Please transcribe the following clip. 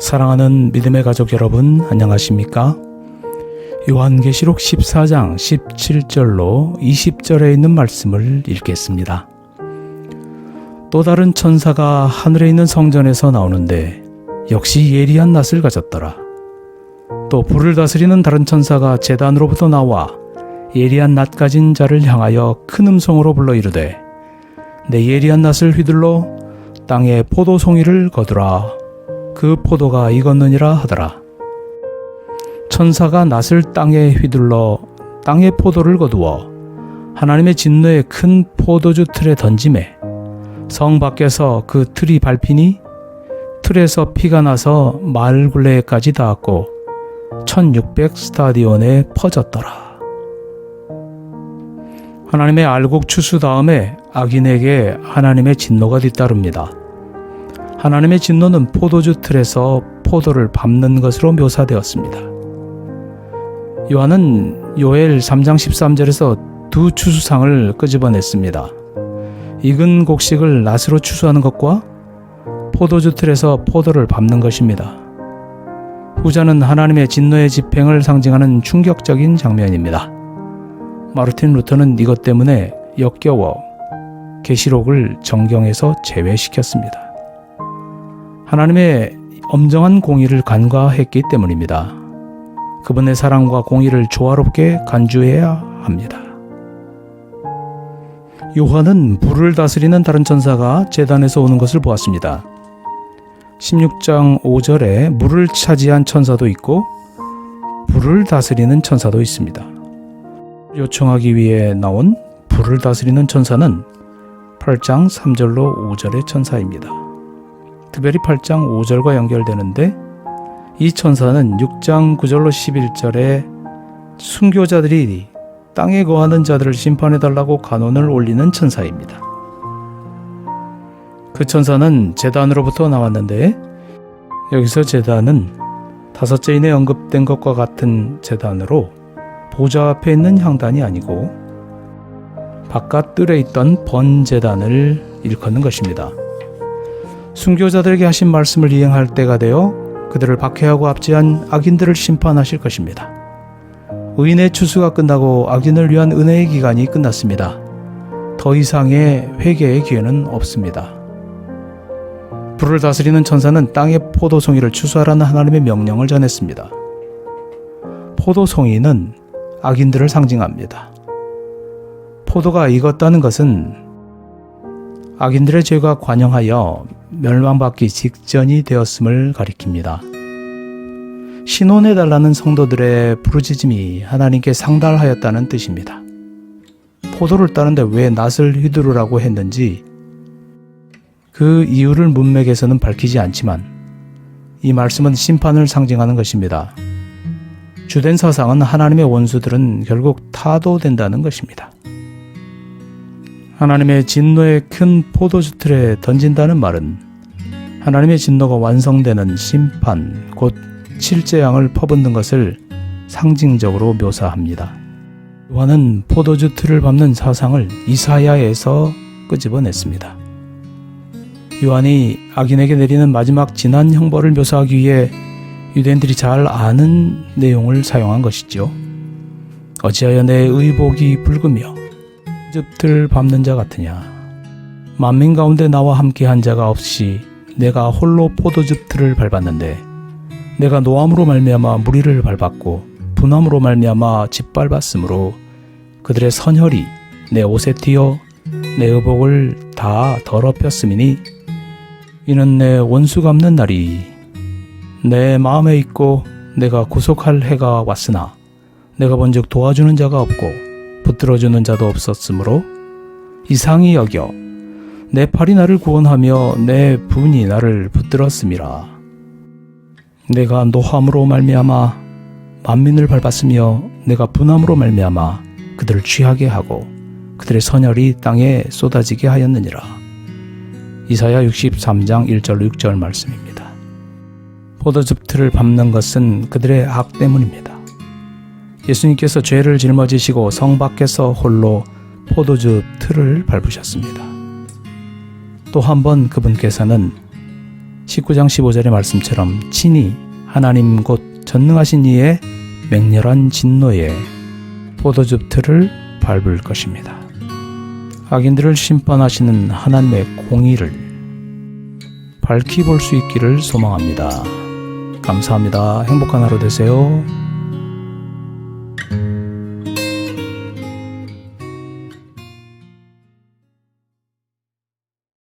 사랑하는 믿음의 가족 여러분, 안녕하십니까? 요한계시록 14장 17절로 20절에 있는 말씀을 읽겠습니다. 또 다른 천사가 하늘에 있는 성전에서 나오는데 역시 예리한 낫을 가졌더라. 또 불을 다스리는 다른 천사가 제단으로부터 나와 예리한 낫 가진 자를 향하여 큰 음성으로 불러 이르되 내 예리한 낫을 휘둘러 땅에 포도송이를 거두라. 그 포도가 익었느니라 하더라. 천사가 낫을 땅에 휘둘러 땅에 포도를 거두어 하나님의 진노의 큰 포도주 틀에 던지매 성 밖에서 그 틀이 밟히니 틀에서 피가 나서 마을 굴레까지 닿았고 1600 스타디온에 퍼졌더라. 하나님의 알곡 추수 다음에 악인에게 하나님의 진노가 뒤따릅니다. 하나님의 진노는 포도주 틀에서 포도를 밟는 것으로 묘사되었습니다. 요한은 요엘 3장 13절에서 두 추수상을 끄집어냈습니다. 익은 곡식을 낫으로 추수하는 것과 포도주 틀에서 포도를 밟는 것입니다. 후자는 하나님의 진노의 집행을 상징하는 충격적인 장면입니다. 마르틴 루터는 이것 때문에 역겨워 계시록을 정경에서 제외시켰습니다. 하나님의 엄정한 공의를 간과했기 때문입니다. 그분의 사랑과 공의를 조화롭게 간주해야 합니다. 요한은 불을 다스리는 다른 천사가 제단에서 오는 것을 보았습니다. 16장 5절에 물을 차지한 천사도 있고 불을 다스리는 천사도 있습니다. 요청하기 위해 나온 불을 다스리는 천사는 8장 3절로 5절의 천사입니다. 특별히 8장 5절과 연결되는데 이 천사는 6장 9절로 11절에 순교자들이 땅에 거하는 자들을 심판해달라고 간언을 올리는 천사입니다. 그 천사는 제단으로부터 나왔는데 여기서 제단은 다섯째인에 언급된 것과 같은 제단으로 보좌 앞에 있는 향단이 아니고 바깥 뜰에 있던 번제단을 일컫는 것입니다. 순교자들에게 하신 말씀을 이행할 때가 되어 그들을 박해하고 압제한 악인들을 심판하실 것입니다. 의인의 추수가 끝나고 악인을 위한 은혜의 기간이 끝났습니다. 더 이상의 회개의 기회는 없습니다. 불을 다스리는 천사는 땅에 포도송이를 추수하라는 하나님의 명령을 전했습니다. 포도송이는 악인들을 상징합니다. 포도가 익었다는 것은 악인들의 죄가 관영하여 멸망받기 직전이 되었음을 가리킵니다. 신원해달라는 성도들의 부르짖음이 하나님께 상달하였다는 뜻입니다. 포도를 따는데 왜 낫을 휘두르라고 했는지 그 이유를 문맥에서는 밝히지 않지만 이 말씀은 심판을 상징하는 것입니다. 주된 사상은 하나님의 원수들은 결국 타도된다는 것입니다. 하나님의 진노의 큰 포도주 틀에 던진다는 말은 하나님의 진노가 완성되는 심판, 곧 칠재앙을 퍼붓는 것을 상징적으로 묘사합니다. 요한은 포도주 틀을 밟는 사상을 이사야에서 끄집어냈습니다. 요한이 악인에게 내리는 마지막 진한 형벌을 묘사하기 위해 유대인들이 잘 아는 내용을 사용한 것이죠. 어찌하여 내 의복이 붉으며 즙틀 밟는 자 같으냐. 만민 가운데 나와 함께한 자가 없이 내가 홀로 포도즙 틀을 밟았는데 내가 노함으로 말미암아 무리를 밟았고 분함으로 말미암아 짓밟았으므로 그들의 선혈이 내 옷에 튀어 내 의복을 다 더럽혔음이니 이는 내 원수 갚는 날이 내 마음에 있고 내가 구속할 해가 왔으나 내가 본즉 도와주는 자가 없고 붙들어주는 자도 없었으므로 이상히 여겨 내 팔이 나를 구원하며 내 분이 나를 붙들었음이라. 내가 노함으로 말미암아 만민을 밟았으며 내가 분함으로 말미암아 그들을 취하게 하고 그들의 선혈이 땅에 쏟아지게 하였느니라. 이사야 63장 1절 6절 말씀입니다. 포도즙 틀을 밟는 것은 그들의 악 때문입니다. 예수님께서 죄를 짊어지시고 성 밖에서 홀로 포도즙 틀을 밟으셨습니다. 또 한 번 그분께서는 19장 15절의 말씀처럼 친히 하나님 곧 전능하신 이의 맹렬한 진노에 포도즙 틀을 밟을 것입니다. 악인들을 심판하시는 하나님의 공의를 밝히 볼 수 있기를 소망합니다. 감사합니다. 행복한 하루 되세요.